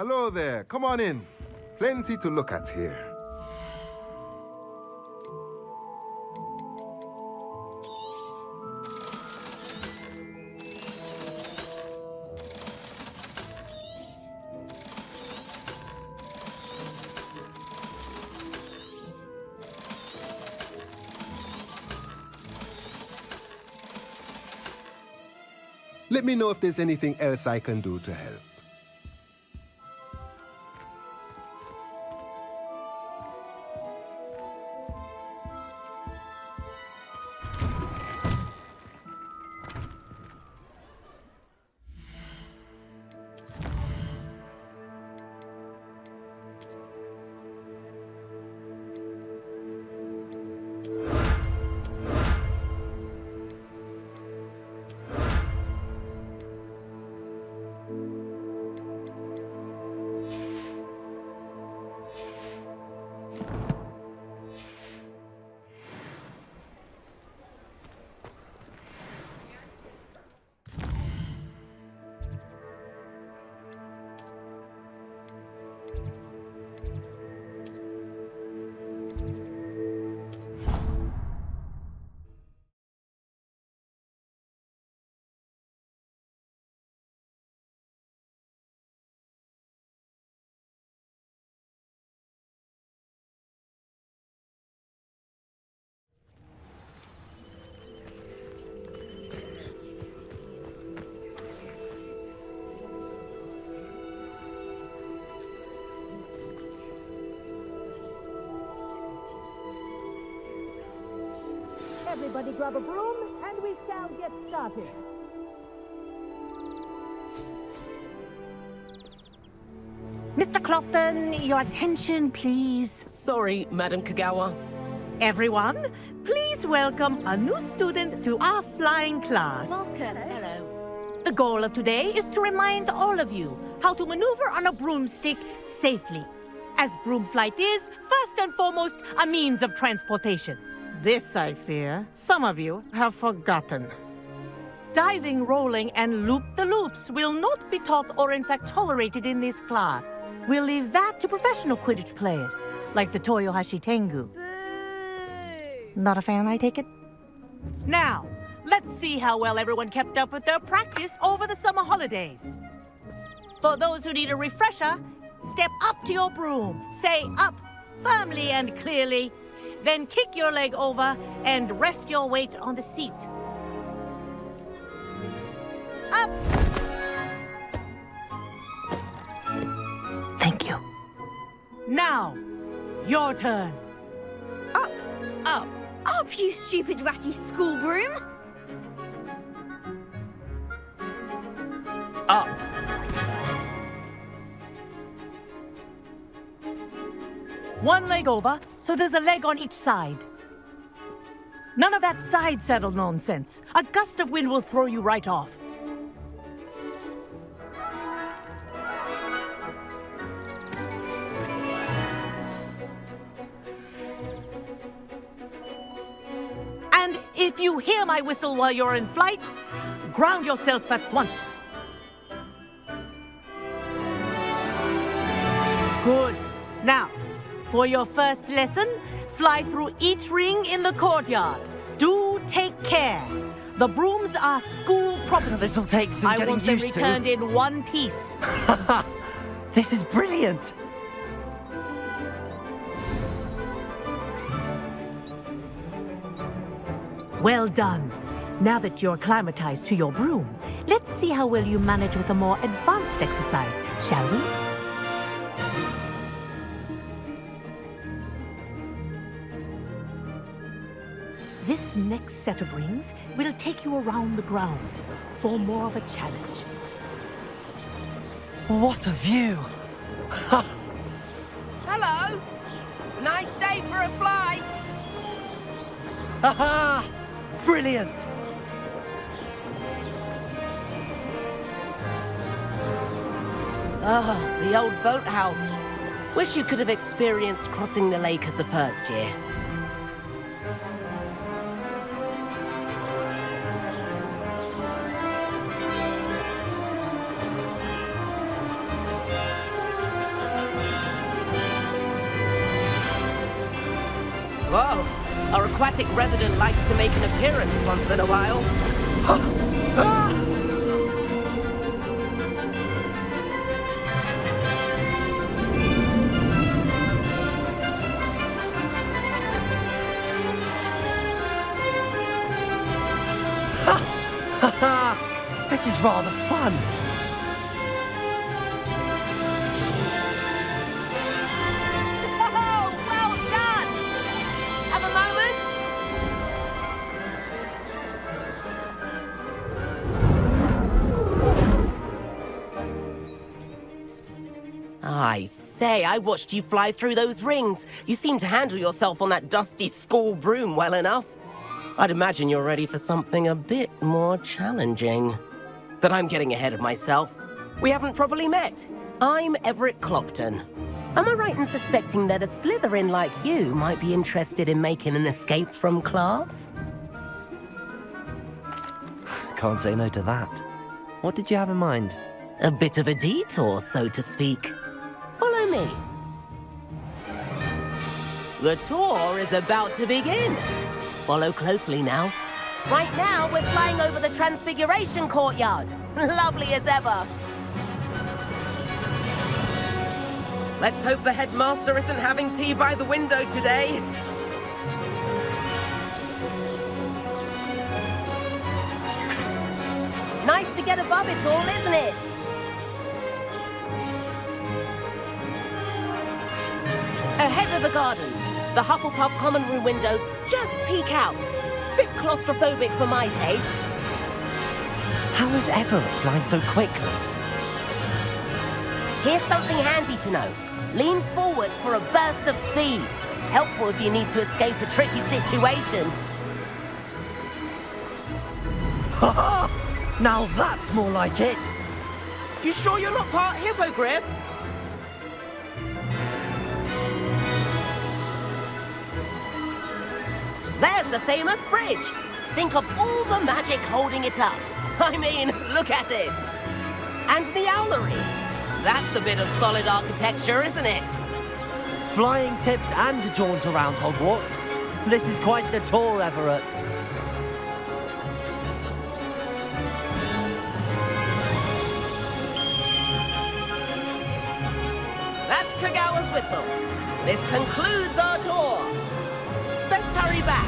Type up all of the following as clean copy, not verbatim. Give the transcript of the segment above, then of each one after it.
Hello there. Come on in. Plenty to look at here. Let me know if there's anything else I can do to help. Everybody grab a broom, and we shall get started. Mr. Clopton, your attention, please. Sorry, Madam Kagawa. Everyone, please welcome a new student to our flying class. Welcome. Hello. The goal of today is to remind all of you how to maneuver on a broomstick safely, as broom flight is, first and foremost, a means of transportation. This, I fear, some of you have forgotten. Diving, rolling, and loop-the-loops will not be taught or in fact tolerated in this class. We'll leave that to professional Quidditch players, like the Toyohashi Tengu. Not a fan, I take it? Now, let's see how well everyone kept up with their practice over the summer holidays. For those who need a refresher, step up to your broom, say up firmly and clearly, then kick your leg over and rest your weight on the seat. Up! Thank you. Now, your turn. Up! Up. Up, you stupid ratty school broom! Up. One leg over, so there's a leg on each side. None of that side saddle nonsense. A gust of wind will throw you right off. And if you hear my whistle while you're in flight, ground yourself at once. Good. Now, for your first lesson, fly through each ring in the courtyard. Do take care. The brooms are school property. This'll take some I getting want them used to. returned in one piece. This is brilliant. Well done. Now that you're acclimatized to your broom, let's see how well you manage with a more advanced exercise, shall we? This next set of rings will take you around the grounds for more of a challenge. What a view. Hello. Nice day for a flight. Aha! Brilliant. Oh, the old boathouse. Wish you could have experienced crossing the lake as the first year. Whoa, our aquatic resident likes to make an appearance once in a while. This is rather fun. Oh, well done! Have a moment? I say, I watched you fly through those rings. You seem to handle yourself on that dusty school broom well enough. I'd imagine you're ready for something a bit more challenging. But I'm getting ahead of myself. We haven't properly met. I'm Everett Clopton. Am I right in suspecting that a Slytherin like you might be interested in making an escape from class? Can't say no to that. What did you have in mind? A bit of a detour, so to speak. Follow me. The tour is about to begin. Follow closely now. Right now, we're flying over the Transfiguration Courtyard. Lovely as ever. Let's hope the headmaster isn't having tea by the window today. Nice to get above it all, isn't it? Ahead of the gardens, the Hufflepuff common room windows just peek out. Bit claustrophobic for my taste. How is Everett flying so quickly? Here's something handy to know. Lean forward for a burst of speed. Helpful if you need to escape a tricky situation. Ha! Now that's more like it. You sure you're not part hippogriff? There's the famous bridge. Think of all the magic holding it up. I mean, look at it. And the owlery. That's a bit of solid architecture, isn't it? Flying tips and a jaunt around Hogwarts. This is quite the tour, Everett. That's Kagawa's whistle. This concludes our tour. Best hurry back.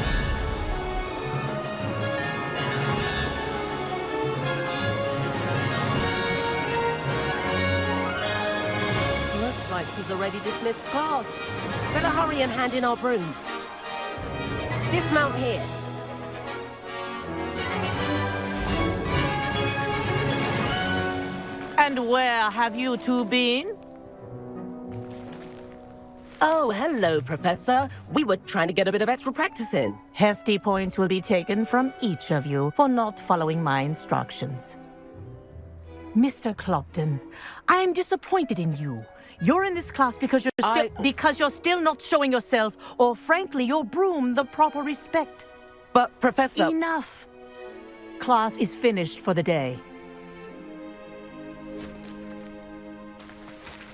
Looks like he's already dismissed class. Better hurry and hand in our brooms. Dismount here. And where have you two been? Oh, hello, Professor. We were trying to get a bit of extra practice in. Hefty points will be taken from each of you for not following my instructions. Mr. Clopton, I am disappointed in you. You're in this class because you're still not showing yourself, or frankly, your broom, the proper respect. But, Professor... Enough. Class is finished for the day.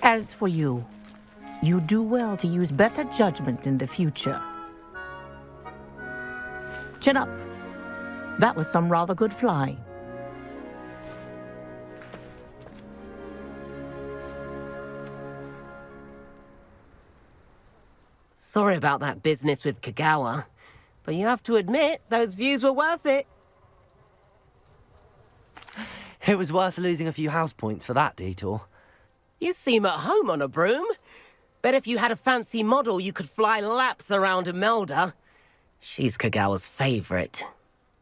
As for you, you do well to use better judgment in the future. Chin up. That was some rather good flying. Sorry about that business with Kagawa, but you have to admit, those views were worth it. It was worth losing a few house points for that detour. You seem at home on a broom. Bet if you had a fancy model, you could fly laps around Imelda. She's Kagawa's favorite.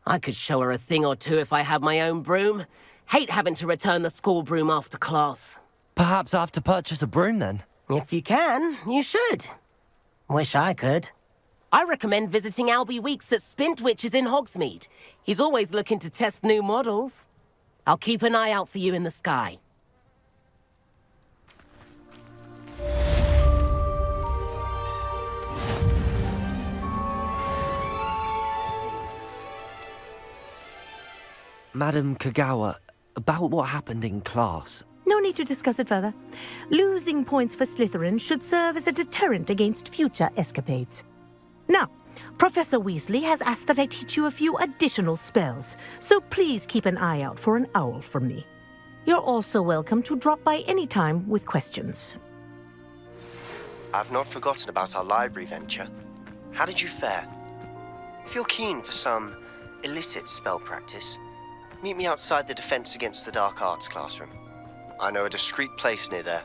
I could show her a thing or two if I had my own broom. Hate having to return the school broom after class. Perhaps I have to purchase a broom then. If you can, you should. Wish I could. I recommend visiting Albie Weeks at Spintwitches in Hogsmeade. He's always looking to test new models. I'll keep an eye out for you in the sky. Madam Kagawa, about what happened in class. No need to discuss it further. Losing points for Slytherin should serve as a deterrent against future escapades. Now, Professor Weasley has asked that I teach you a few additional spells, so please keep an eye out for an owl from me. You're also welcome to drop by any time with questions. I've not forgotten about our library venture. How did you fare? If you're keen for some illicit spell practice, meet me outside the Defense Against the Dark Arts classroom. I know a discreet place near there.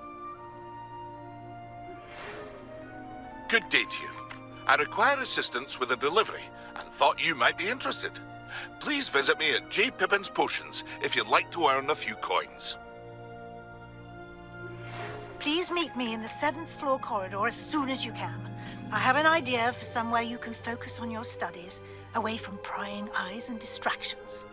Good day to you. I require assistance with a delivery and thought you might be interested. Please visit me at J. Pippin's Potions if you'd like to earn a few coins. Please meet me in the 7th floor corridor as soon as you can. I have an idea for somewhere you can focus on your studies, away from prying eyes and distractions.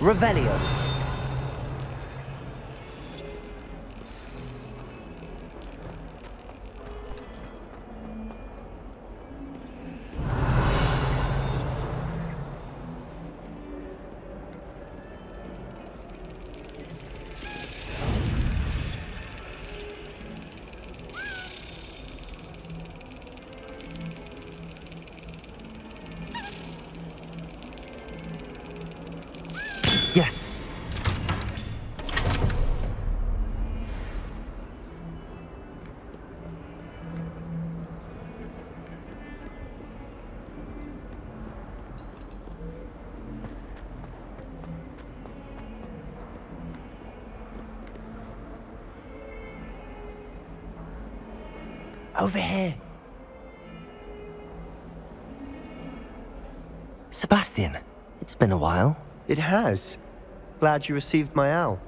Revelio. Yes. Over here. Sebastian, it's been a while. It has. Glad you received my owl.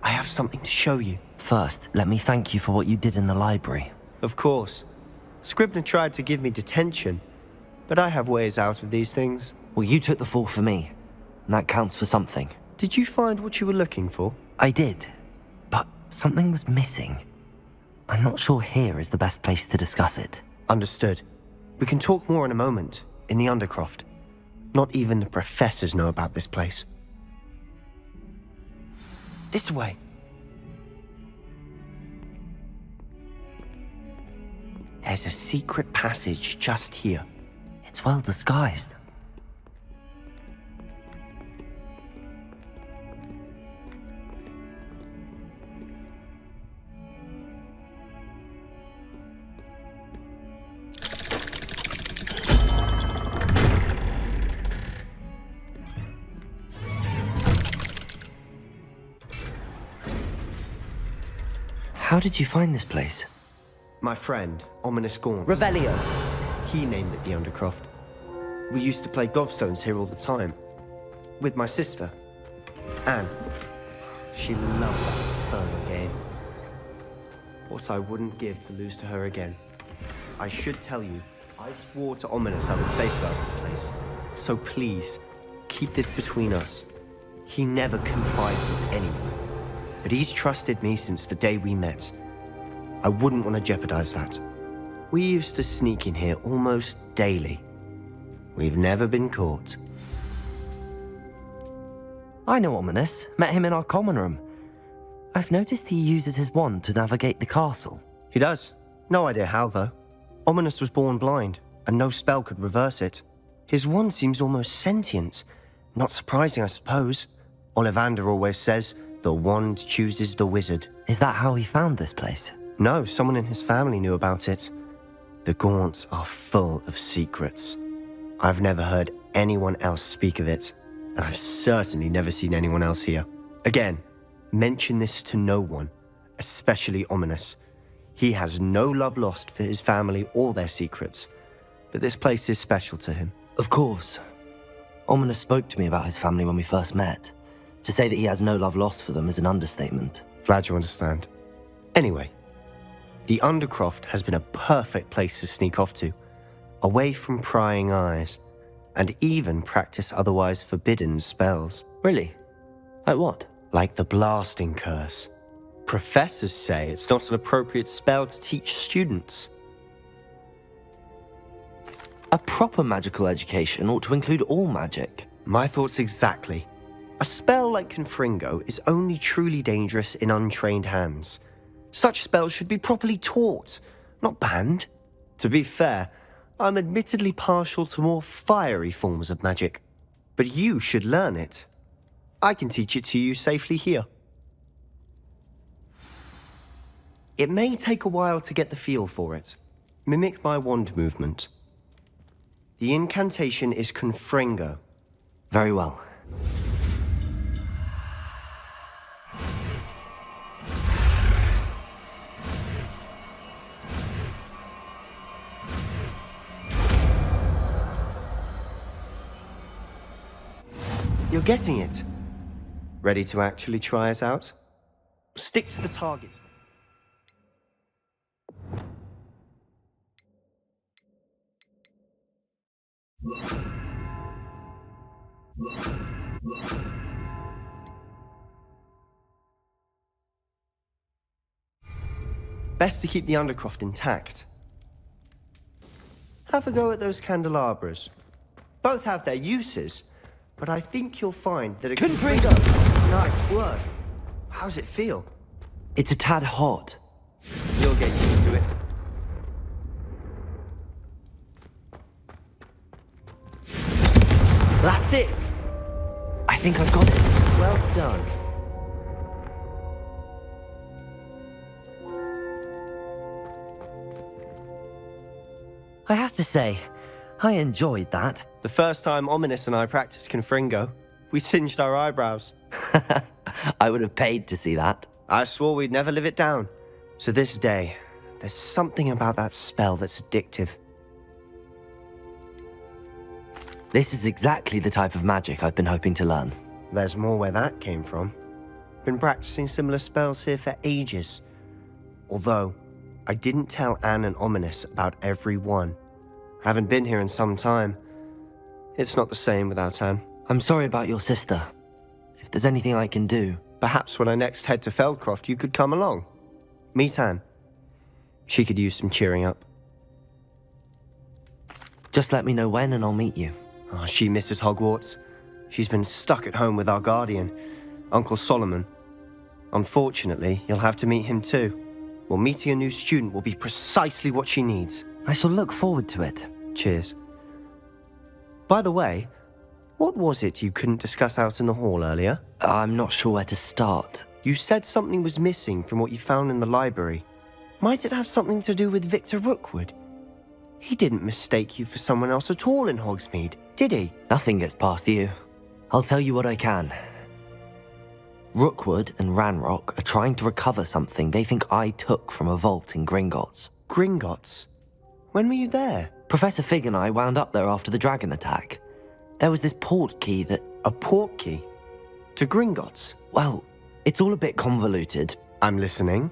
I have something to show you. First, let me thank you for what you did in the library. Of course. Scribner tried to give me detention, but I have ways out of these things. Well, you took the fall for me, and that counts for something. Did you find what you were looking for? I did, but something was missing. I'm not sure here is the best place to discuss it. Understood. We can talk more in a moment, in the Undercroft. Not even the professors know about this place. This way. There's a secret passage just here. It's well disguised. How did you find this place? My friend, Ominous Gaunt. Revelio. He named it the Undercroft. We used to play gobstones here all the time. With my sister, Anne. She loved that infernal game. What I wouldn't give to lose to her again. I should tell you, I swore to Ominous I would safeguard this place. So please, keep this between us. He never confides in anyone. But he's trusted me since the day we met. I wouldn't want to jeopardize that. We used to sneak in here almost daily. We've never been caught. I know Ominous. Met him in our common room. I've noticed he uses his wand to navigate the castle. He does. No idea how, though. Ominous was born blind, and no spell could reverse it. His wand seems almost sentient. Not surprising, I suppose. Ollivander always says, the wand chooses the wizard. Is that how he found this place? No, someone in his family knew about it. The Gaunts are full of secrets. I've never heard anyone else speak of it, and I've certainly never seen anyone else here. Again, mention this to no one, especially Ominous. He has no love lost for his family or their secrets, but this place is special to him. Of course. Ominous spoke to me about his family when we first met. To say that he has no love lost for them is an understatement. Glad you understand. Anyway, the Undercroft has been a perfect place to sneak off to, away from prying eyes, and even practice otherwise forbidden spells. Really? Like what? Like the blasting curse. Professors say it's not an appropriate spell to teach students. A proper magical education ought to include all magic. My thoughts exactly. A spell like Confringo is only truly dangerous in untrained hands. Such spells should be properly taught, not banned. To be fair, I'm admittedly partial to more fiery forms of magic. But you should learn it. I can teach it to you safely here. It may take a while to get the feel for it. Mimic my wand movement. The incantation is Confringo. Very well. You're getting it. Ready to actually try it out? Stick to the target. Best to keep the Undercroft intact. Have a go at those candelabras. Both have their uses, but I think you'll find that it can bring up. Nice work. How does it feel? It's a tad hot. You'll get used to it. That's it. I think I've got it. Well done. I have to say, I enjoyed that. The first time Ominous and I practiced Confringo, we singed our eyebrows. I would have paid to see that. I swore we'd never live it down. To this day, there's something about that spell that's addictive. This is exactly the type of magic I've been hoping to learn. There's more where that came from. Been practicing similar spells here for ages. Although, I didn't tell Anne and Ominous about every one. Haven't been here in some time. It's not the same without Anne. I'm sorry about your sister. If there's anything I can do... Perhaps when I next head to Feldcroft, you could come along. Meet Anne. She could use some cheering up. Just let me know when and I'll meet you. Oh, she misses Hogwarts. She's been stuck at home with our guardian, Uncle Solomon. Unfortunately, you'll have to meet him too. Well, meeting a new student will be precisely what she needs. I shall look forward to it. Cheers. By the way, what was it you couldn't discuss out in the hall earlier? I'm not sure where to start. You said something was missing from what you found in the library. Might it have something to do with Victor Rookwood? He didn't mistake you for someone else at all in Hogsmeade, did he? Nothing gets past you. I'll tell you what I can. Rookwood and Ranrock are trying to recover something they think I took from a vault in Gringotts. Gringotts? When were you there? Professor Fig and I wound up there after the dragon attack. There was this port key that... A port key? To Gringotts? Well, it's all a bit convoluted. I'm listening.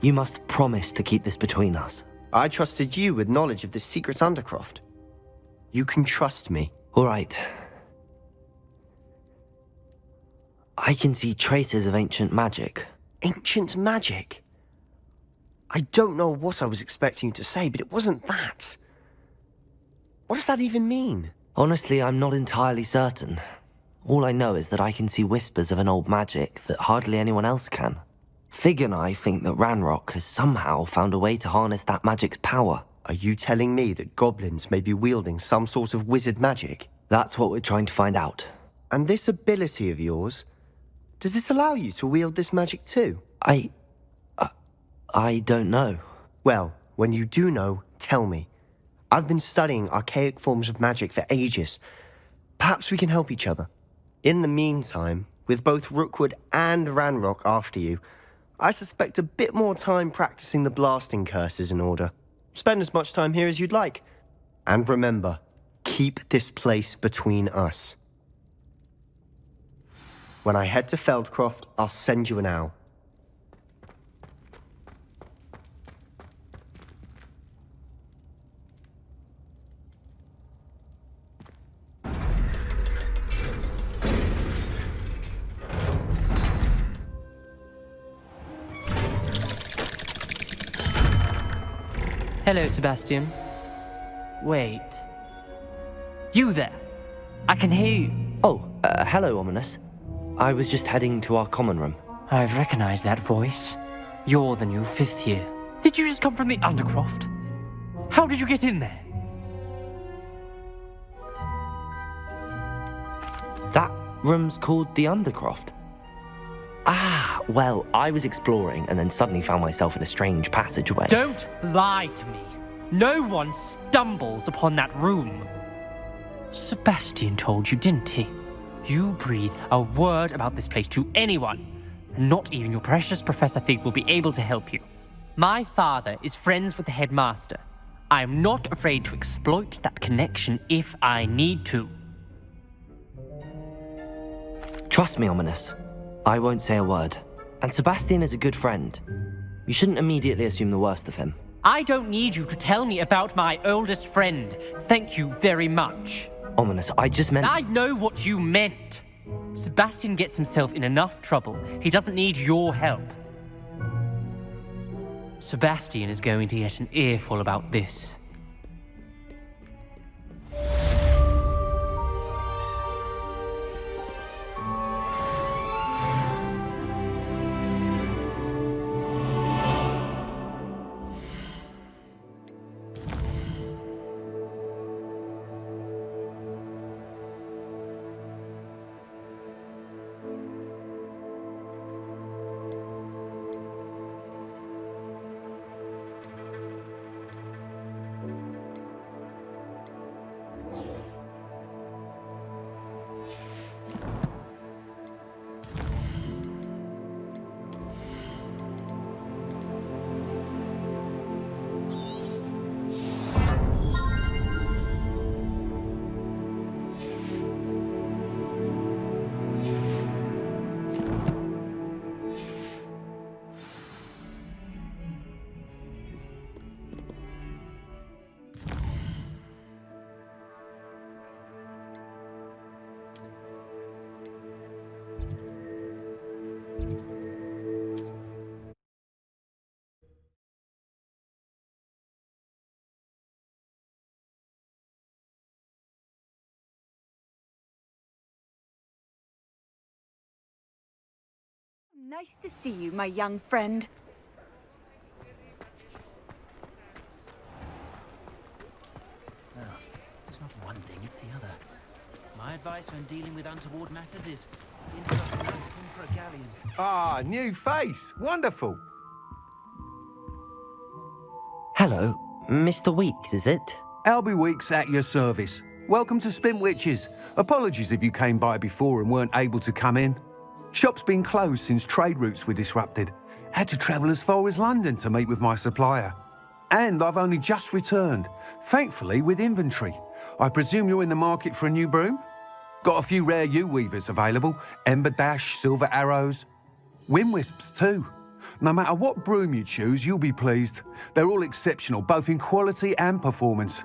You must promise to keep this between us. I trusted you with knowledge of the secret Undercroft. You can trust me. All right. I can see traces of ancient magic. Ancient magic? I don't know what I was expecting you to say, but it wasn't that. What does that even mean? Honestly, I'm not entirely certain. All I know is that I can see whispers of an old magic that hardly anyone else can. Fig and I think that Ranrock has somehow found a way to harness that magic's power. Are you telling me that goblins may be wielding some sort of wizard magic? That's what we're trying to find out. And this ability of yours, does it allow you to wield this magic too? I don't know. Well, when you do know, tell me. I've been studying archaic forms of magic for ages. Perhaps we can help each other. In the meantime, with both Rookwood and Ranrock after you, I suspect a bit more time practicing the blasting curse is in order. Spend as much time here as you'd like. And remember, keep this place between us. When I head to Feldcroft, I'll send you an owl. Hello, Sebastian. Wait. You there? I can hear you. Oh, hello, Ominous. I was just heading to our common room. I've recognized that voice. You're the new 5th year. Did you just come from the Undercroft? How did you get in there? That room's called the Undercroft. Ah, well, I was exploring and then suddenly found myself in a strange passageway. Don't lie to me. No one stumbles upon that room. Sebastian told you, didn't he? You breathe a word about this place to anyone, and not even your precious Professor Fig will be able to help you. My father is friends with the headmaster. I am not afraid to exploit that connection if I need to. Trust me, Ominous. I won't say a word. And Sebastian is a good friend. You shouldn't immediately assume the worst of him. I don't need you to tell me about my oldest friend. Thank you very much. Ominous, I just meant... I know what you meant. Sebastian gets himself in enough trouble. He doesn't need your help. Sebastian is going to get an earful about this. Nice to see you, my young friend. Well, it's not one thing, it's the other. My advice when dealing with untoward matters is interrupt the matacum for a galleon. Ah, new face. Wonderful. Hello, Mr. Weeks, is it? Albie Weeks at your service. Welcome to Spintwitches. Apologies if you came by before and weren't able to come in. Shop's been closed since trade routes were disrupted. Had to travel as far as London to meet with my supplier. And I've only just returned, thankfully with inventory. I presume you're in the market for a new broom? Got a few rare U-weavers available. Ember Dash, Silver Arrows. Wind Wisps too. No matter what broom you choose, you'll be pleased. They're all exceptional, both in quality and performance.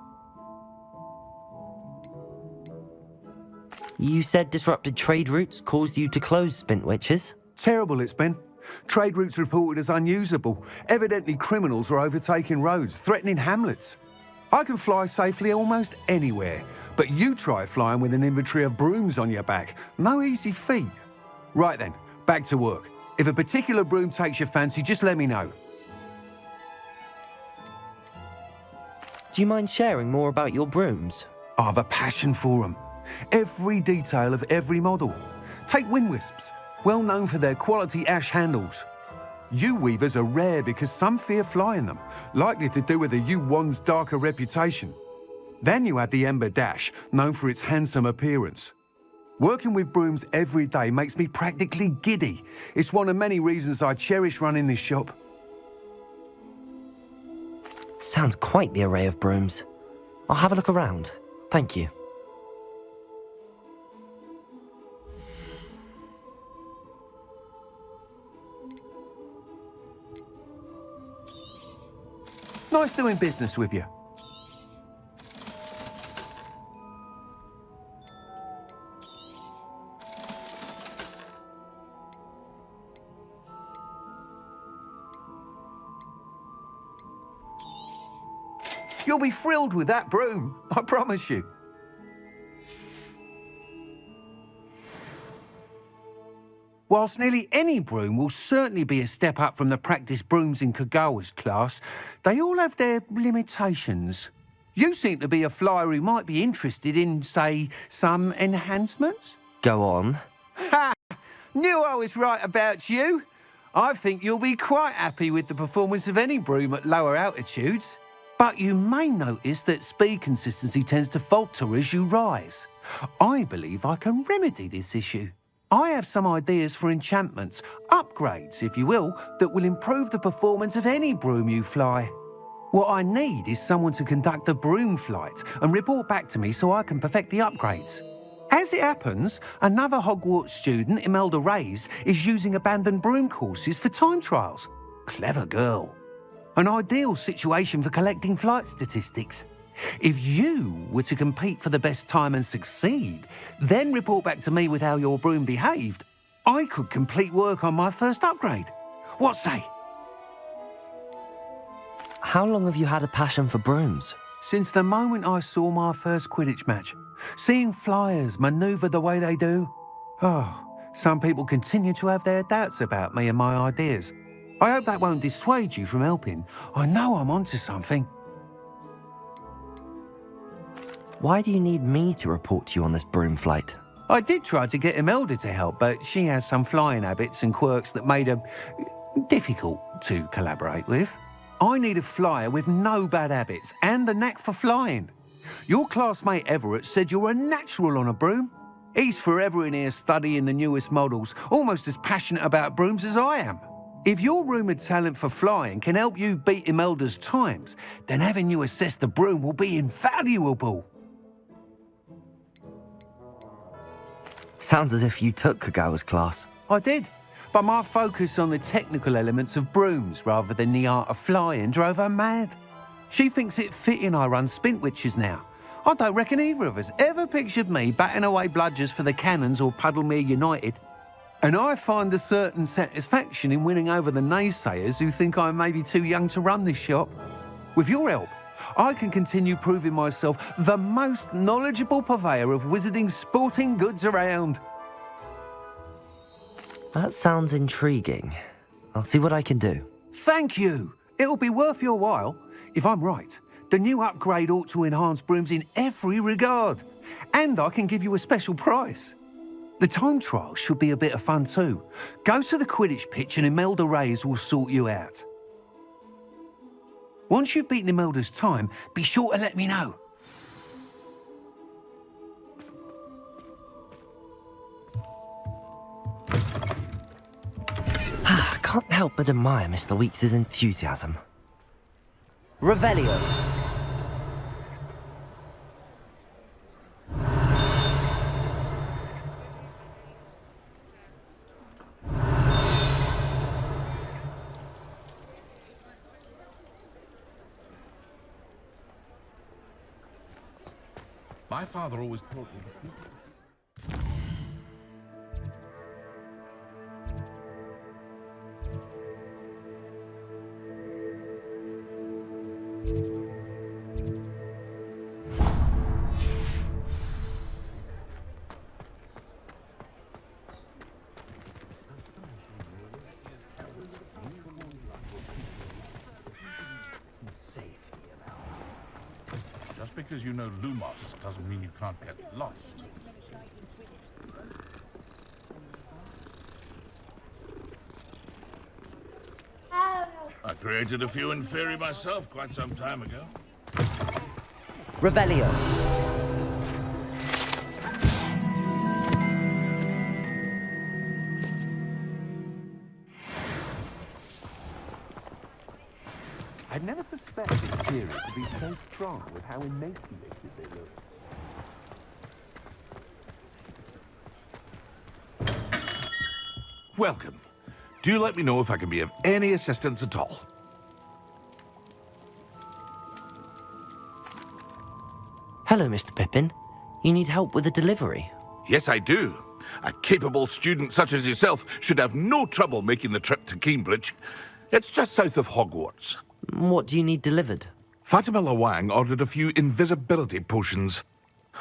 You said disrupted trade routes caused you to close Spintwitches? Terrible it's been. Trade routes reported as unusable. Evidently criminals were overtaking roads, threatening hamlets. I can fly safely almost anywhere, but you try flying with an inventory of brooms on your back. No easy feat. Right then, back to work. If a particular broom takes your fancy, just let me know. Do you mind sharing more about your brooms? I have a passion for them. Every detail of every model. Take wind wisps, well known for their quality ash handles. U-weavers are rare because some fear flying them, likely to do with the U-wand's darker reputation. Then you have the Ember Dash, known for its handsome appearance. Working with brooms every day makes me practically giddy. It's one of many reasons I cherish running this shop. Sounds quite the array of brooms. I'll have a look around. Thank you. Nice doing business with you. You'll be thrilled with that broom, I promise you. Whilst nearly any broom will certainly be a step up from the practice brooms in Kagawa's class, they all have their limitations. You seem to be a flyer who might be interested in, say, some enhancements? Go on. Ha! Knew I was right about you. I think you'll be quite happy with the performance of any broom at lower altitudes. But you may notice that speed consistency tends to falter as you rise. I believe I can remedy this issue. I have some ideas for enchantments, upgrades, if you will, that will improve the performance of any broom you fly. What I need is someone to conduct a broom flight and report back to me so I can perfect the upgrades. As it happens, another Hogwarts student, Imelda Reyes, is using abandoned broom courses for time trials. Clever girl. An ideal situation for collecting flight statistics. If you were to compete for the best time and succeed, then report back to me with how your broom behaved, I could complete work on my first upgrade. What say? How long have you had a passion for brooms? Since the moment I saw my first Quidditch match. Seeing flyers manoeuvre the way they do. Oh, some people continue to have their doubts about me and my ideas. I hope that won't dissuade you from helping. I know I'm onto something. Why do you need me to report to you on this broom flight? I did try to get Imelda to help, but she has some flying habits and quirks that made her difficult to collaborate with. I need a flyer with no bad habits and the knack for flying. Your classmate Everett said you're a natural on a broom. He's forever in here studying the newest models, almost as passionate about brooms as I am. If your rumoured talent for flying can help you beat Imelda's times, then having you assess the broom will be invaluable. Sounds as if you took Kagawa's class. I did, but my focus on the technical elements of brooms rather than the art of flying drove her mad. She thinks it fitting I run Spintwitches now. I don't reckon either of us ever pictured me batting away bludgers for the Cannons or Puddlemere United. And I find a certain satisfaction in winning over the naysayers who think I may be too young to run this shop. With your help, I can continue proving myself the most knowledgeable purveyor of wizarding sporting goods around. That sounds intriguing. I'll see what I can do. Thank you. It'll be worth your while. If I'm right, the new upgrade ought to enhance brooms in every regard. And I can give you a special price. The time trial should be a bit of fun too. Go to the Quidditch pitch and Imelda Reyes will sort you out. Once you've beaten Imelda's time, be sure to let me know. Can't help but admire Mr. Weeks' enthusiasm. Revelio. My father always taught me. because you know Lumos doesn't mean you can't get lost. I created a few in Fairy myself quite some time ago. Revelio. I'd never suspected Syria to be so strong with how emaciated they look. Welcome. Do let me know if I can be of any assistance at all. Hello, Mr. Pippin. You need help with a delivery? Yes, I do. A capable student such as yourself should have no trouble making the trip to Cambridge. It's just south of Hogwarts. What do you need delivered? Fatima Lawang ordered a few invisibility potions.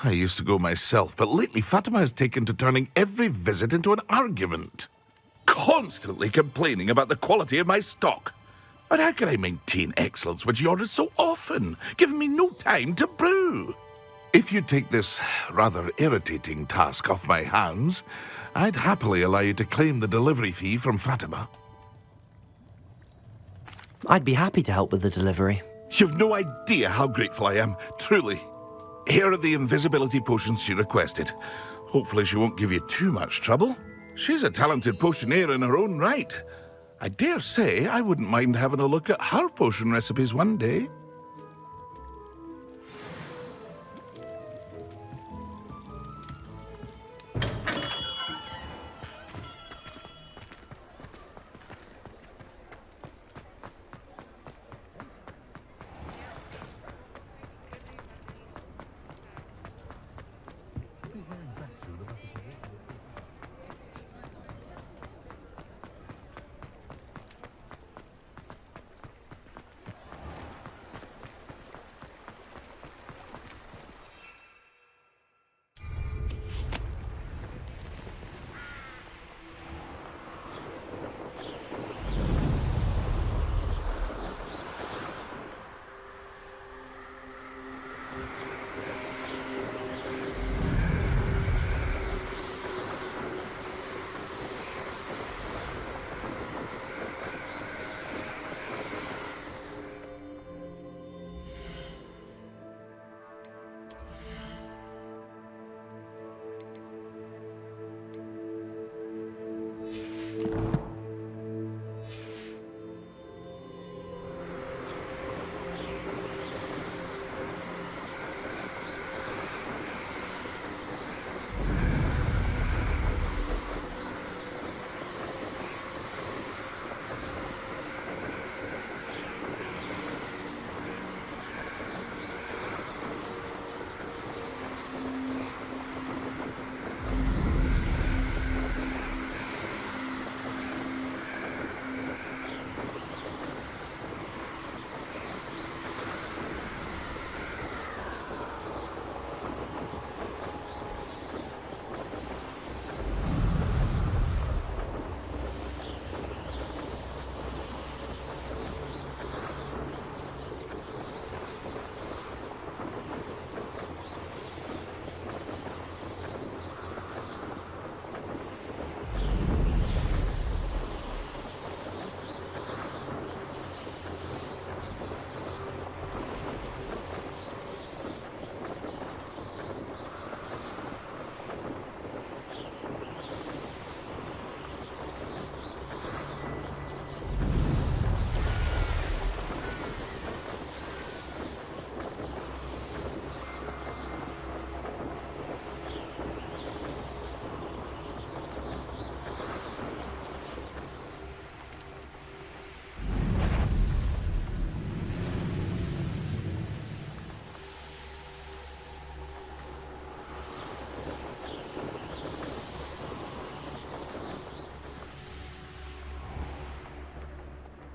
I used to go myself, but lately Fatima has taken to turning every visit into an argument. Constantly complaining about the quality of my stock. But how can I maintain excellence when she orders so often, giving me no time to brew? If you take this rather irritating task off my hands, I'd happily allow you to claim the delivery fee from Fatima. I'd be happy to help with the delivery. You've no idea how grateful I am, truly. Here are the invisibility potions she requested. Hopefully she won't give you too much trouble. She's a talented potioneer in her own right. I dare say I wouldn't mind having a look at her potion recipes one day.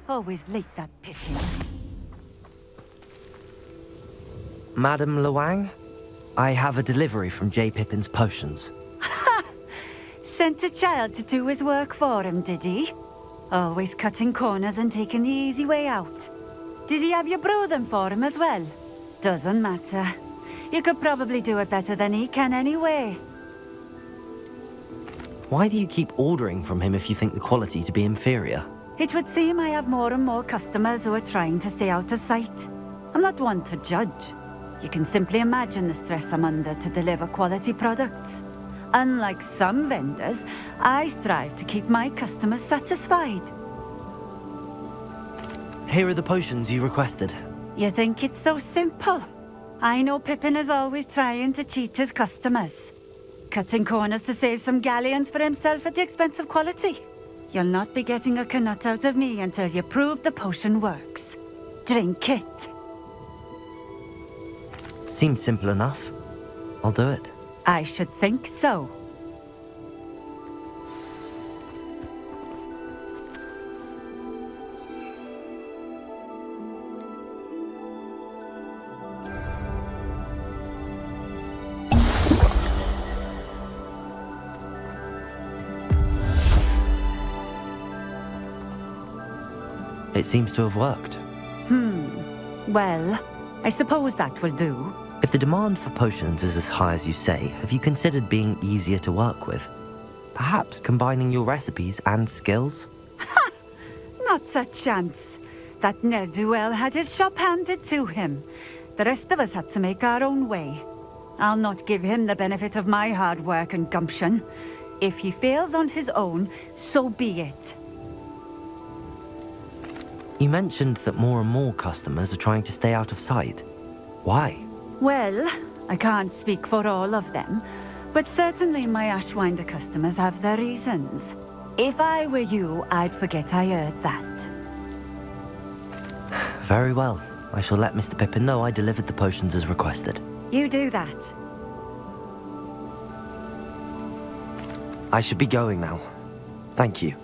Always late, that Pippin. Madam Lawang, I have a delivery from J. Pippin's potions. Sent a child to do his work for him, did he? Always cutting corners and taking the easy way out. Did he have you brew them for him as well? Doesn't matter. You could probably do it better than he can anyway. Why do you keep ordering from him if you think the quality to be inferior? It would seem I have more and more customers who are trying to stay out of sight. I'm not one to judge. You can simply imagine the stress I'm under to deliver quality products. Unlike some vendors, I strive to keep my customers satisfied. Here are the potions you requested. You think it's so simple? I know Pippin is always trying to cheat his customers. Cutting corners to save some galleons for himself at the expense of quality. You'll not be getting a canut out of me until you prove the potion works. Drink it. Seems simple enough. I'll do it. I should think so. It seems to have worked. Well, I suppose that will do. If the demand for potions is as high as you say, have you considered being easier to work with? Perhaps combining your recipes and skills? Not a chance. That ne'er-do-well had his shop handed to him. The rest of us had to make our own way. I'll not give him the benefit of my hard work and gumption. If he fails on his own, so be it. You mentioned that more and more customers are trying to stay out of sight. Why? Well, I can't speak for all of them, but certainly my Ashwinder customers have their reasons. If I were you, I'd forget I heard that. Very well. I shall let Mr. Pippin know I delivered the potions as requested. You do that. I should be going now. Thank you.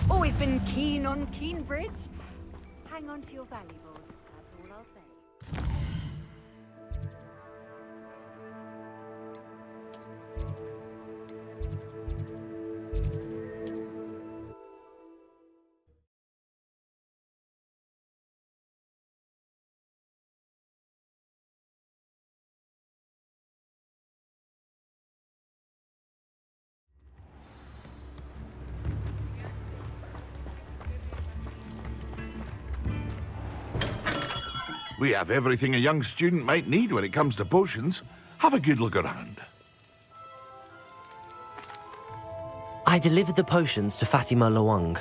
Always been keen on Keenbridge. Hang on to your valuables, that's all I'll say. We have everything a young student might need when it comes to potions. Have a good look around. I delivered the potions to Fatima Lawang.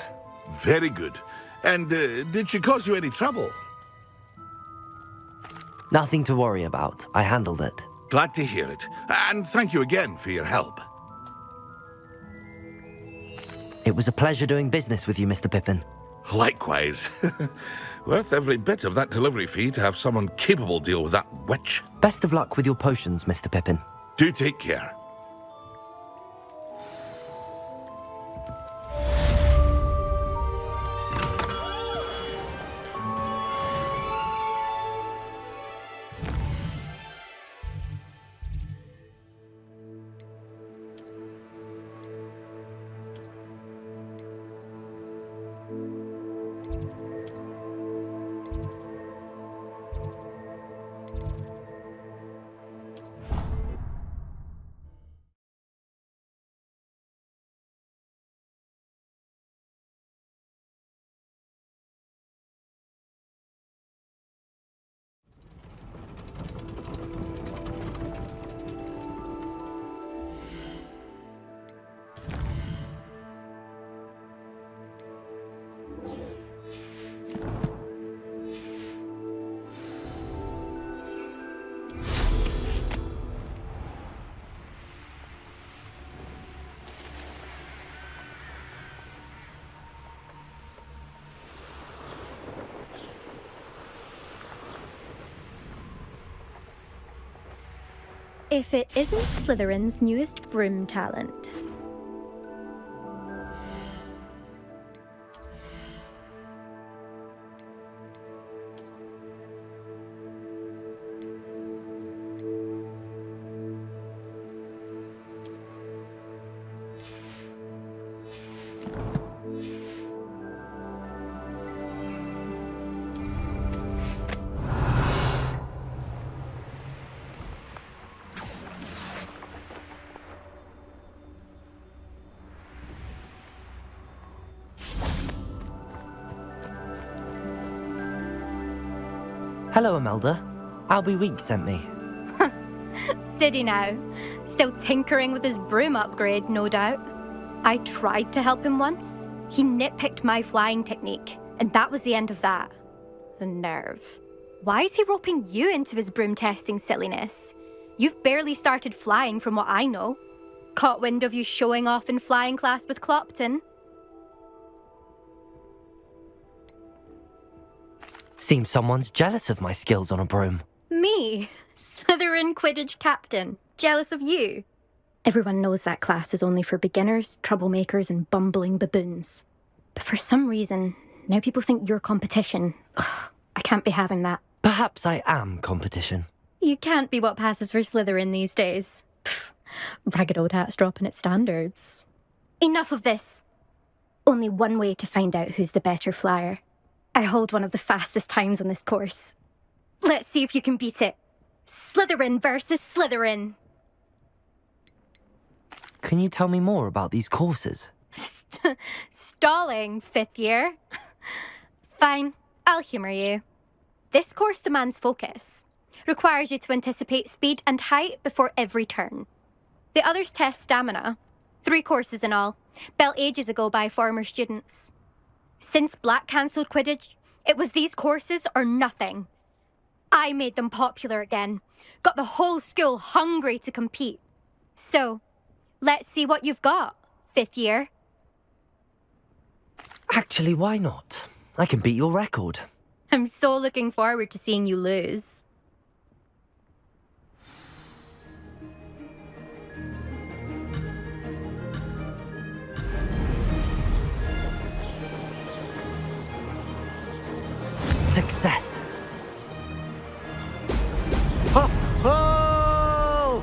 Very good. And did she cause you any trouble? Nothing to worry about. I handled it. Glad to hear it. And thank you again for your help. It was a pleasure doing business with you, Mr. Pippin. Likewise. Worth every bit of that delivery fee to have someone capable deal with that witch. Best of luck with your potions, Mr. Pippin. Do take care. If it isn't Slytherin's newest broom talent. Hello, Imelda. Albie Week sent me. Did he now? Still tinkering with his broom upgrade, no doubt. I tried to help him once. He nitpicked my flying technique, and that was the end of that. The nerve. Why is he roping you into his broom testing silliness? You've barely started flying from what I know. Caught wind of you showing off in flying class with Clopton. Seems someone's jealous of my skills on a broom. Me? Slytherin Quidditch captain. Jealous of you? Everyone knows that class is only for beginners, troublemakers, and bumbling baboons. But for some reason, now people think you're competition. Ugh, I can't be having that. Perhaps I am competition. You can't be what passes for Slytherin these days. Pfft, ragged old hat's dropping its standards. Enough of this. Only one way to find out who's the better flyer. I hold one of the fastest times on this course. Let's see if you can beat it. Slytherin versus Slytherin. Can you tell me more about these courses? Stalling, 5th year. Fine, I'll humour you. This course demands focus. Requires you to anticipate speed and height before every turn. The others test stamina. 3 courses in all, built ages ago by former students. Since Black cancelled Quidditch, it was these courses or nothing. I made them popular again. Got the whole school hungry to compete. So, let's see what you've got, 5th year. Actually, why not? I can beat your record. I'm so looking forward to seeing you lose. Success. Ho, ho!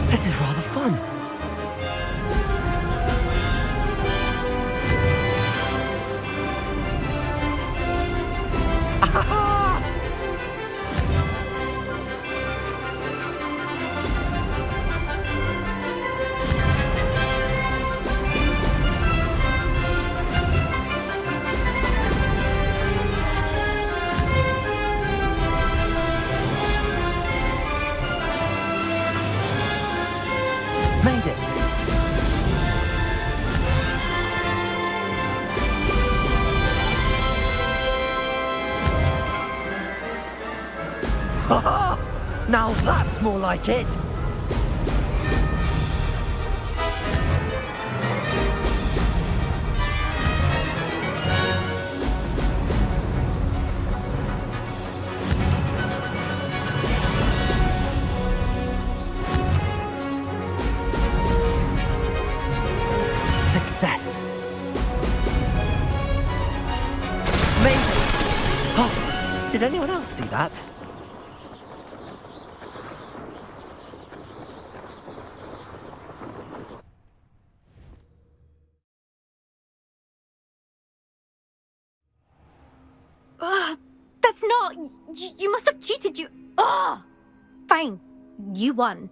This is rather fun. Made it. Now that's more like it. Success. Made it. Oh, did anyone else see that? That's not... You must have cheated, you... Ugh! Fine. You won.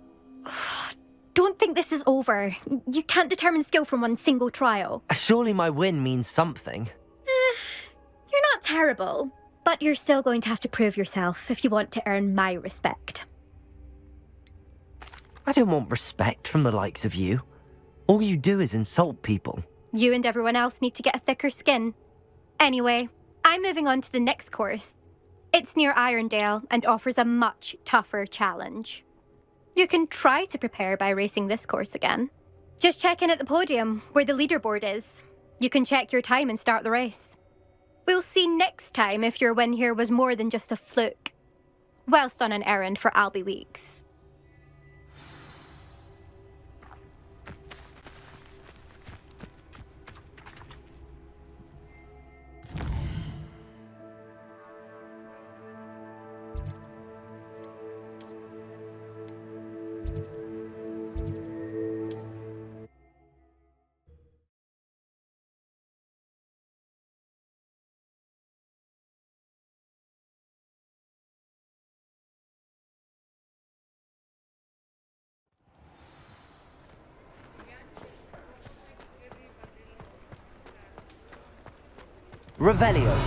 Don't think this is over. You can't determine skill from one single trial. Surely my win means something. You're not terrible, but you're still going to have to prove yourself if you want to earn my respect. I don't want respect from the likes of you. All you do is insult people. You and everyone else need to get a thicker skin. Anyway, I'm moving on to the next course. It's near Irondale and offers a much tougher challenge. You can try to prepare by racing this course again. Just check in at the podium, where the leaderboard is. You can check your time and start the race. We'll see next time if your win here was more than just a fluke. Whilst on an errand for Albie Weeks. Revelio.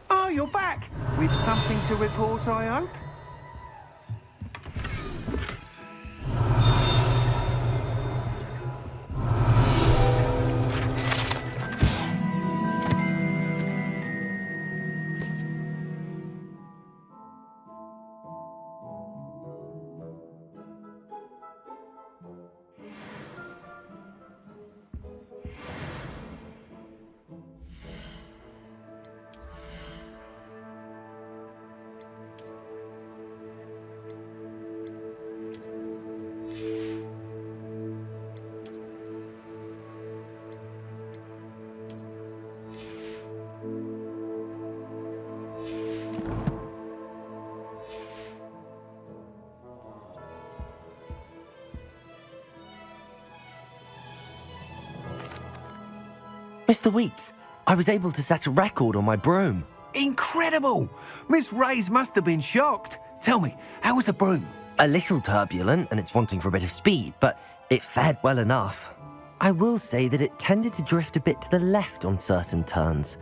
Oh, you're back! With something to report, I hope? Mr. Weeks, I was able to set a record on my broom. Incredible! Miss Reyes must have been shocked. Tell me, how was the broom? A little turbulent, and it's wanting for a bit of speed, but it fared well enough. I will say that it tended to drift a bit to the left on certain turns.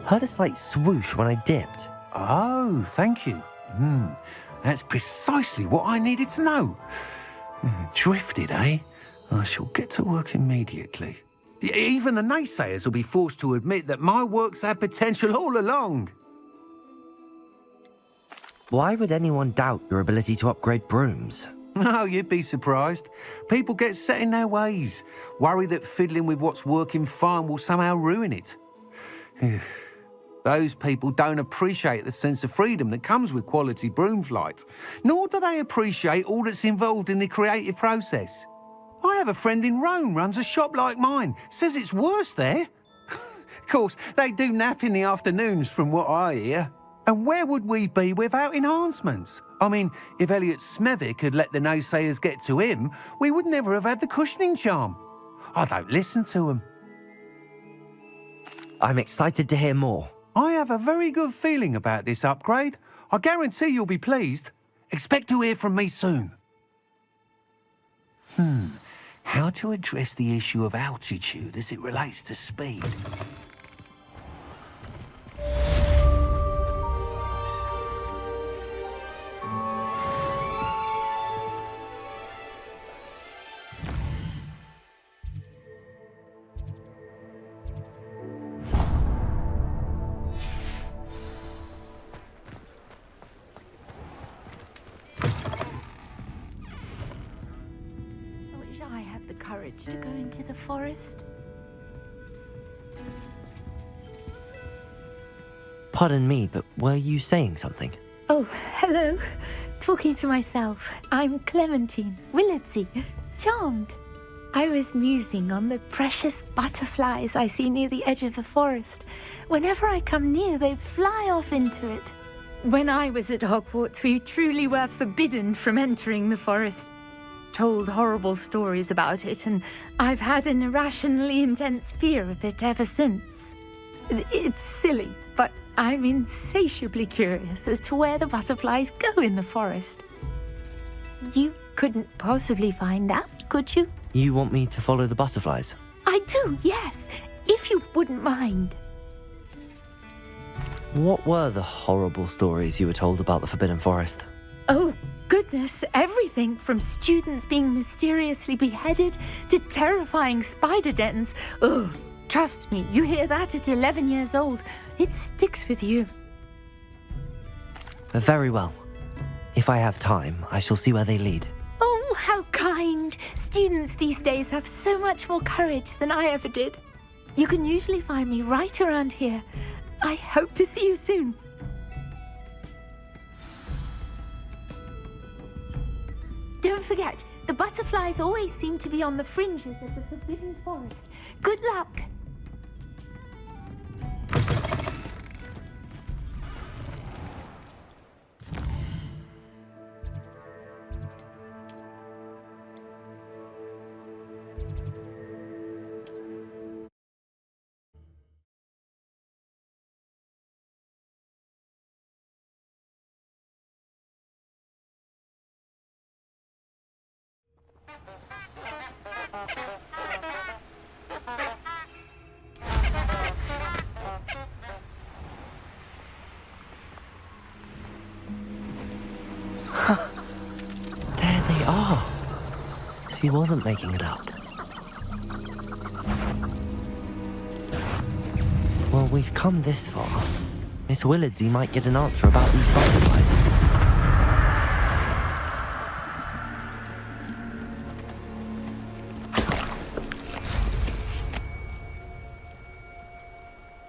Heard a slight swoosh when I dipped. Oh, thank you. That's precisely what I needed to know. Drifted, eh? I shall get to work immediately. Even the naysayers will be forced to admit that my work's had potential all along. Why would anyone doubt your ability to upgrade brooms? Oh, you'd be surprised. People get set in their ways, worry that fiddling with what's working fine will somehow ruin it. Those people don't appreciate the sense of freedom that comes with quality broom flight, nor do they appreciate all that's involved in the creative process. I have a friend in Rome runs a shop like mine, says it's worse there. Of course, they do nap in the afternoons from what I hear. And where would we be without enhancements? I mean, if Elliot Smethwick had let the naysayers get to him, we would never have had the cushioning charm. I don't listen to them. I'm excited to hear more. I have a very good feeling about this upgrade. I guarantee you'll be pleased. Expect to hear from me soon. How to address the issue of altitude as it relates to speed? I had the courage to go into the forest. Pardon me, but were you saying something? Oh, hello. Talking to myself. I'm Clementine, Willardsey, charmed. I was musing on the precious butterflies I see near the edge of the forest. Whenever I come near, they fly off into it. When I was at Hogwarts, we truly were forbidden from entering the forest. Told horrible stories about it, and I've had an irrationally intense fear of it ever since. It's silly, but I'm insatiably curious as to where the butterflies go in the forest. You couldn't possibly find out, could you? You want me to follow the butterflies? I do, yes, if you wouldn't mind. What were the horrible stories you were told about the Forbidden Forest? Oh, goodness, everything from students being mysteriously beheaded to terrifying spider dens. Oh, trust me, you hear that at 11 years old, it sticks with you. Very well. If I have time, I shall see where they lead. Oh, how kind. Students these days have so much more courage than I ever did. You can usually find me right around here. I hope to see you soon. Don't forget, the butterflies always seem to be on the fringes of the Forbidden Forest. Good luck! She wasn't making it up. Well, we've come this far. Miss Willardsey might get an answer about these butterflies.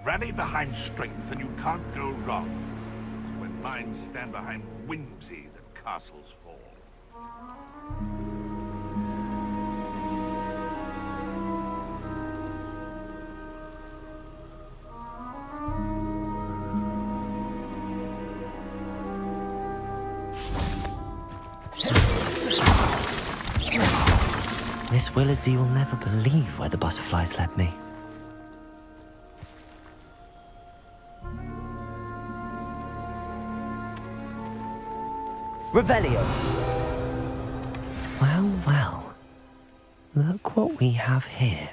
Rally behind strength and you can't go wrong. When minds stand behind whimsy, the castles fall. Miss Willardsey will never believe where the butterflies led me. Revelio! Well, well. Look what we have here.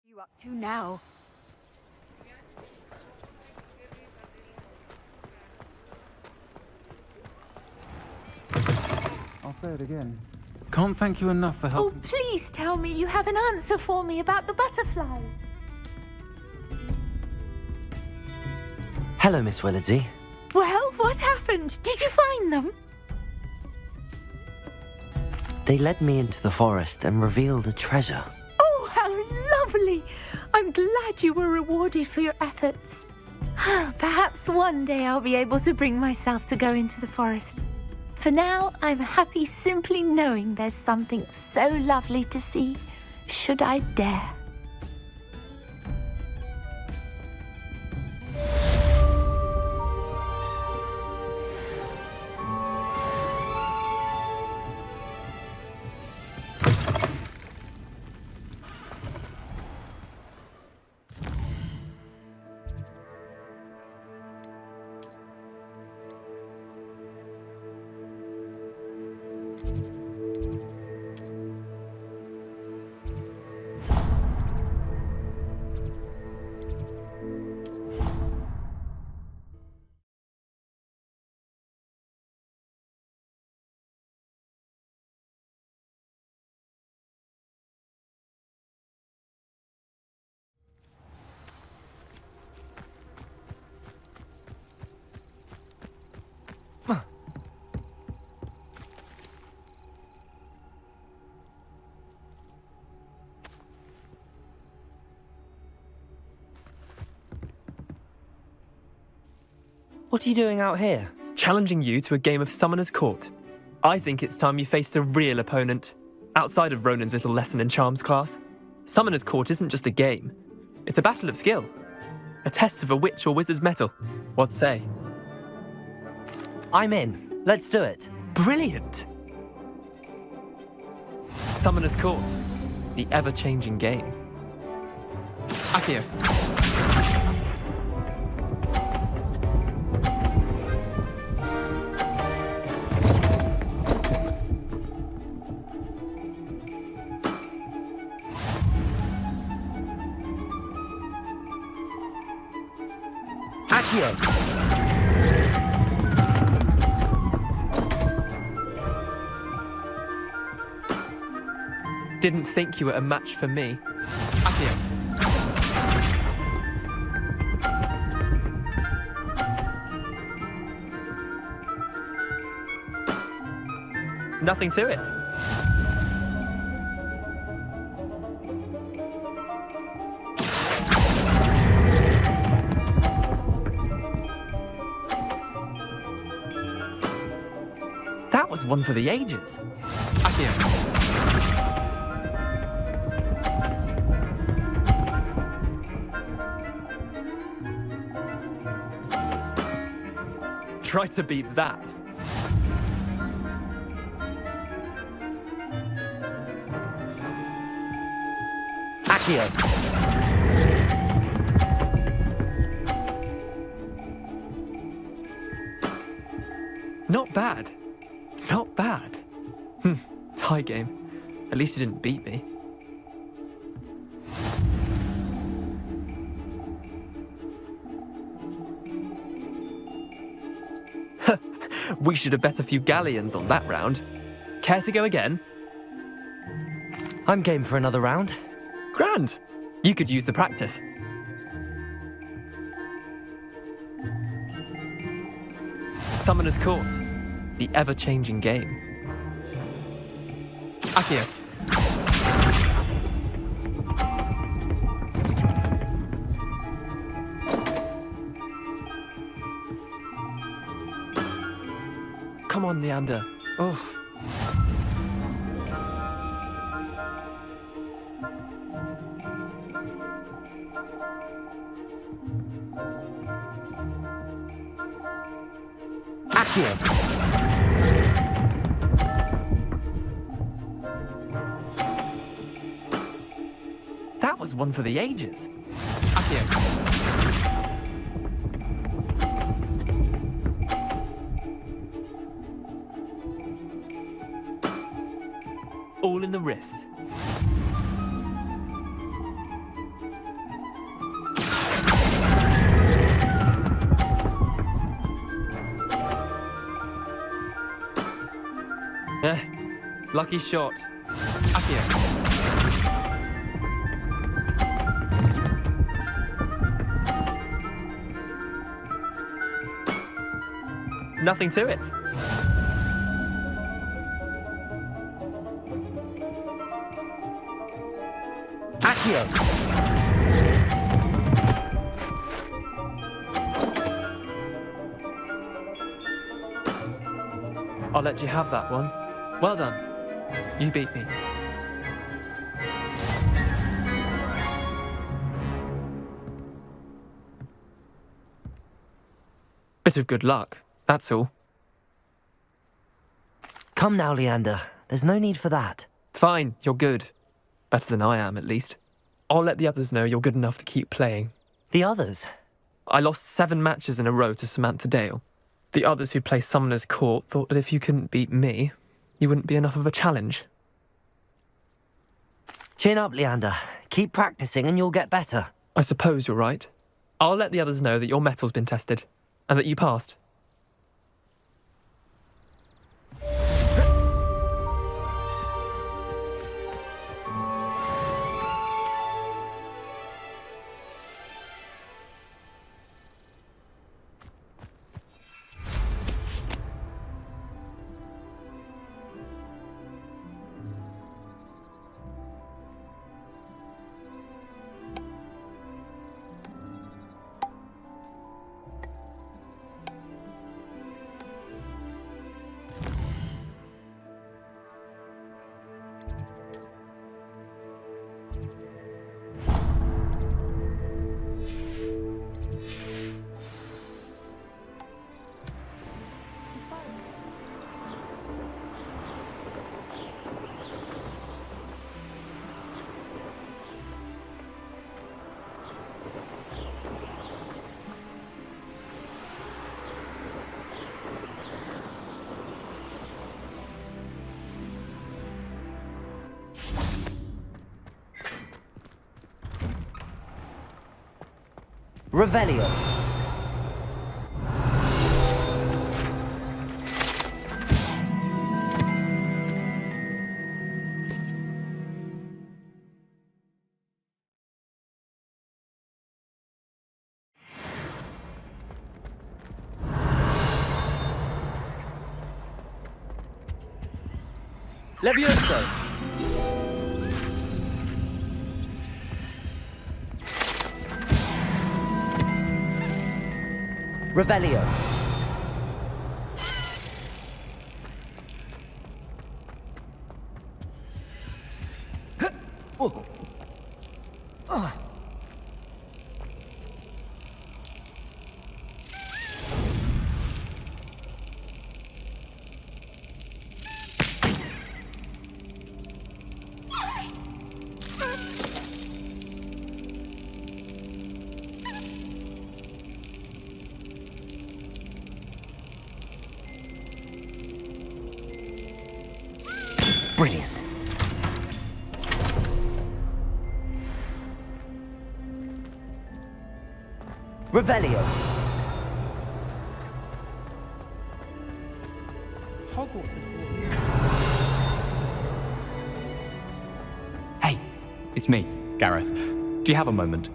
You up to now? I'll say it again. Can't thank you enough for helping. Oh, please tell me you have an answer for me about the butterflies. Hello, Miss Willardsey. Well, what happened? Did you find them? They led me into the forest and revealed a treasure. Oh, how lovely! I'm glad you were rewarded for your efforts. Perhaps one day I'll be able to bring myself to go into the forest. For now, I'm happy simply knowing there's something so lovely to see, should I dare. What are you doing out here? Challenging you to a game of Summoner's Court. I think it's time you faced a real opponent, outside of Ronan's little lesson in charms class. Summoner's Court isn't just a game. It's a battle of skill. A test of a witch or wizard's mettle. What say? I'm in. Let's do it. Brilliant! Summoner's Court. The ever-changing game. Accio. Didn't think you were a match for me. Accio. Nothing to it. That was one for the ages. Accio. Try to beat that. Accio. bad. Not bad. Tie game. At least you didn't beat me. We should have bet a few galleons on that round. Care to go again? I'm game for another round. Grand. You could use the practice. Summoner's Court. The ever-changing game. Akio. Come on, Leander. Oh. Akio. That was one for the ages. Akio. All in the wrist. Lucky shot. Akio. Nothing to it. Akio. I'll let you have that one. Well done. You beat me. Bit of good luck, that's all. Come now, Leander. There's no need for that. Fine, you're good. Better than I am, at least. I'll let the others know you're good enough to keep playing. The others? I lost 7 matches in a row to Samantha Dale. The others who play Summoner's Court thought that if you couldn't beat me, you wouldn't be enough of a challenge. Chin up, Leander. Keep practicing and you'll get better. I suppose you're right. I'll let the others know that your metal's been tested, and that you passed. Revelio. Levioso. Revelio. Revelio. Hey, it's me, Gareth. Do you have a moment?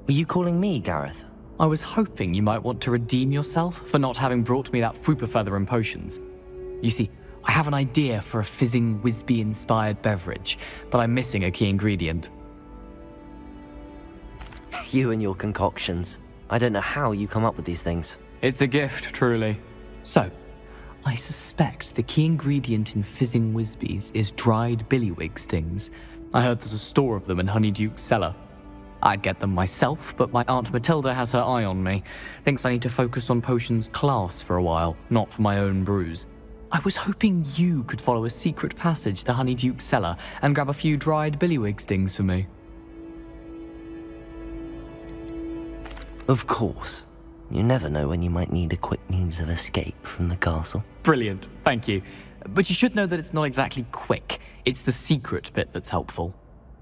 Were you calling me, Gareth? I was hoping you might want to redeem yourself for not having brought me that Fupa Feather and potions. You see, I have an idea for a fizzing Wisby-inspired beverage, but I'm missing a key ingredient. You and your concoctions. I don't know how you come up with these things. It's a gift, truly. So, I suspect the key ingredient in fizzing Wisbies is dried billywig stings. I heard there's a store of them in Honeyduke's cellar. I'd get them myself, but my Aunt Matilda has her eye on me. Thinks I need to focus on potions class for a while, not for my own brews. I was hoping you could follow a secret passage to Honeyduke's cellar and grab a few dried billywig stings for me. Of course. You never know when you might need a quick means of escape from the castle. Brilliant, thank you. But you should know that it's not exactly quick. It's the secret bit that's helpful.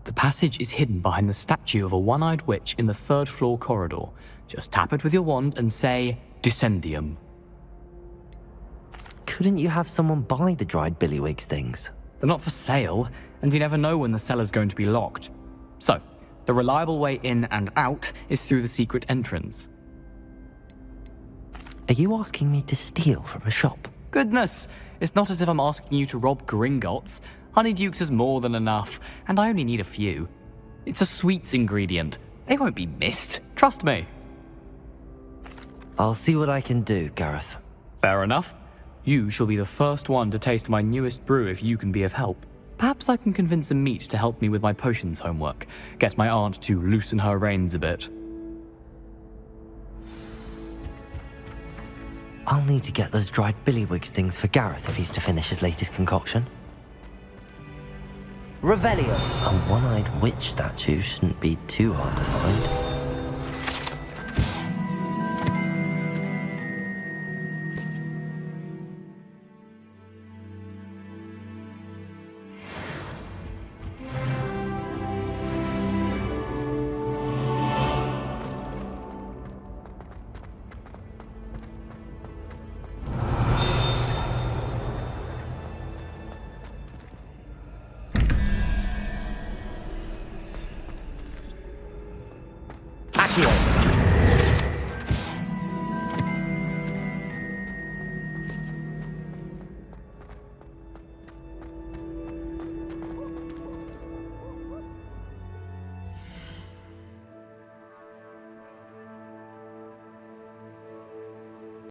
The passage is hidden behind the statue of a one-eyed witch in the 3rd floor corridor. Just tap it with your wand and say, Descendium. Couldn't you have someone buy the dried billywig stings? They're not for sale, and you never know when the cellar's going to be locked. So, the reliable way in and out is through the secret entrance. Are you asking me to steal from a shop? Goodness, it's not as if I'm asking you to rob Gringotts. Honeyduke's is more than enough, and I only need a few. It's a sweets ingredient. They won't be missed, trust me. I'll see what I can do, Gareth. Fair enough. You shall be the first one to taste my newest brew if you can be of help. Perhaps I can convince a meat to help me with my potions homework. Get my aunt to loosen her reins a bit. I'll need to get those dried billywig stings for Gareth if he's to finish his latest concoction. Revelio! A one-eyed witch statue shouldn't be too hard to find.